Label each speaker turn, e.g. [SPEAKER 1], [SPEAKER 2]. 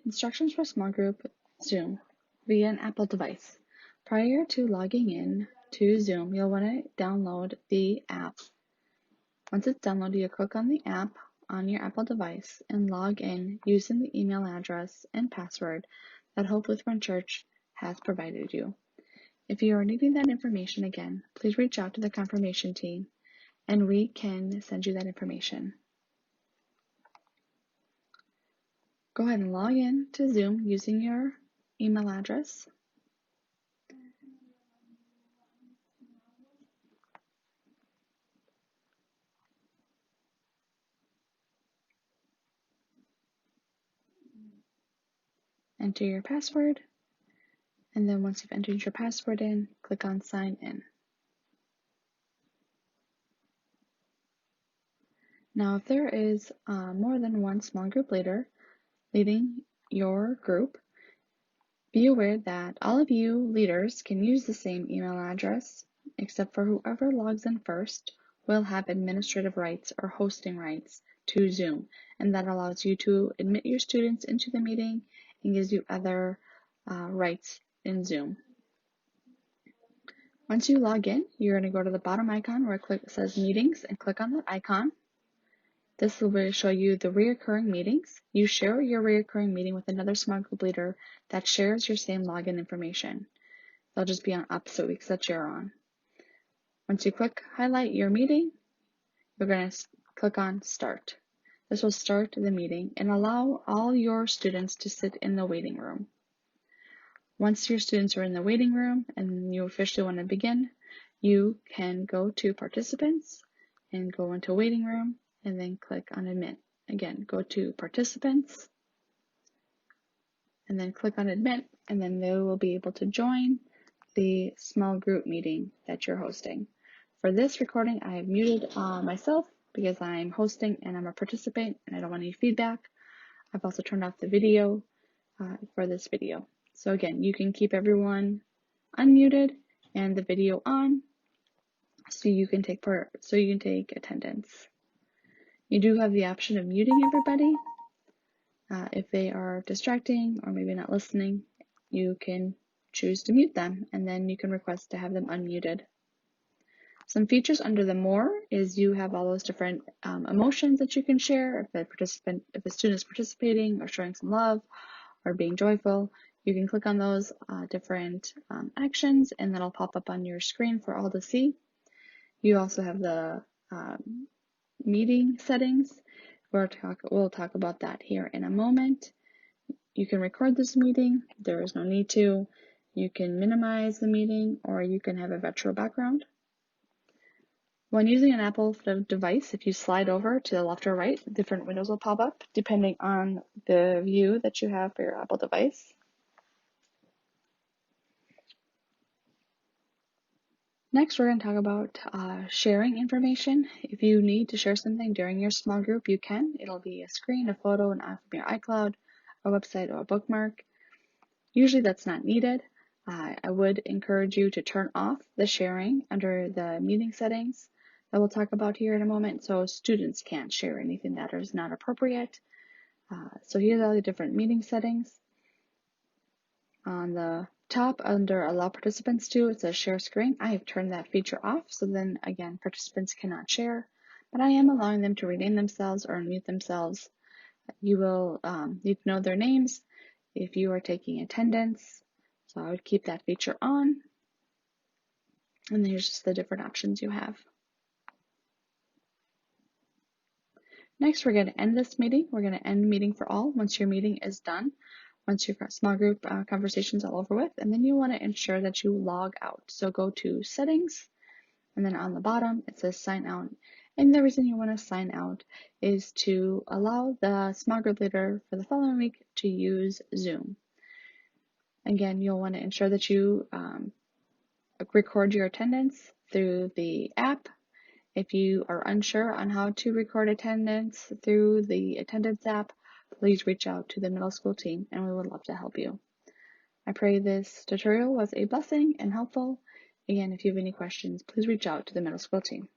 [SPEAKER 1] Instructions for small group Zoom via an Apple device. Prior to logging in to Zoom, you'll want to download the app. Once it's downloaded, you'll click on the app on your Apple device and log in using the email address and password that Hope Lutheran Church has provided you. If you are needing that information again, please reach out to the confirmation team and we can send you that information. Go ahead and log in to Zoom using your email address. Enter your password, and then once you've entered your password in, click on Sign In. Now, if there is more than one small group leader leading your group, be aware that all of you leaders can use the same email address, except for whoever logs in first will have administrative rights or hosting rights to Zoom, and that allows you to admit your students into the meeting and gives you other rights in Zoom. Once you log in, you're going to go to the bottom icon where it says Meetings and click on that icon. This will show you the reoccurring meetings. You share your reoccurring meeting with another small group leader that shares your same login information. They'll just be on opposite weeks that you're on. Once you highlight your meeting, you're going to click on Start. This will start the meeting and allow all your students to sit in the waiting room. Once your students are in the waiting room and you officially want to begin, you can go to Participants and go into Waiting Room and then click on Admit. Again, go to Participants and then click on Admit, and then they will be able to join the small group meeting that you're hosting. For this recording, I have muted myself because I'm hosting and I'm a participant and I don't want any feedback. I've also turned off the video for this video. So again, you can keep everyone unmuted and the video on so you can take attendance. You do have the option of muting everybody. If they are distracting or maybe not listening, you can choose to mute them and then you can request to have them unmuted. Some features under the More is you have all those different emotions that you can share. If a student is participating or showing some love or being joyful, you can click on those different actions and that'll pop up on your screen for all to see. You also have the meeting settings. We'll talk about that here in a moment. You can record this meeting. There is no need to. You can minimize the meeting or you can have a virtual background. When using an Apple device, if you slide over to the left or right, different windows will pop up depending on the view that you have for your Apple device. Next, we're going to talk about sharing information. If you need to share something during your small group, you can. It'll be a screen, a photo, an app from your iCloud, a website, or a bookmark. Usually that's not needed. I would encourage you to turn off the sharing under the meeting settings that we'll talk about here in a moment, so students can't share anything that is not appropriate. So here's all the different meeting settings. On the top under Allow Participants to, it says Share Screen. I have turned that feature off, so then again, participants cannot share, but I am allowing them to rename themselves or unmute themselves. You will need to know their names if you are taking attendance, so I would keep that feature on. And then here's just the different options you have. Next, we're going to end this meeting. We're going to end meeting for all once your meeting is done. Once your small group conversations all over with, and then you want to ensure that you log out. So go to Settings, and then on the bottom it says Sign Out. And the reason you want to sign out is to allow the small group leader for the following week to use Zoom. Again, you'll want to ensure that you record your attendance through the app. If you are unsure on how to record attendance through the attendance app, please reach out to the middle school team and we would love to help you. I pray this tutorial was a blessing and helpful. Again, if you have any questions, please reach out to the middle school team.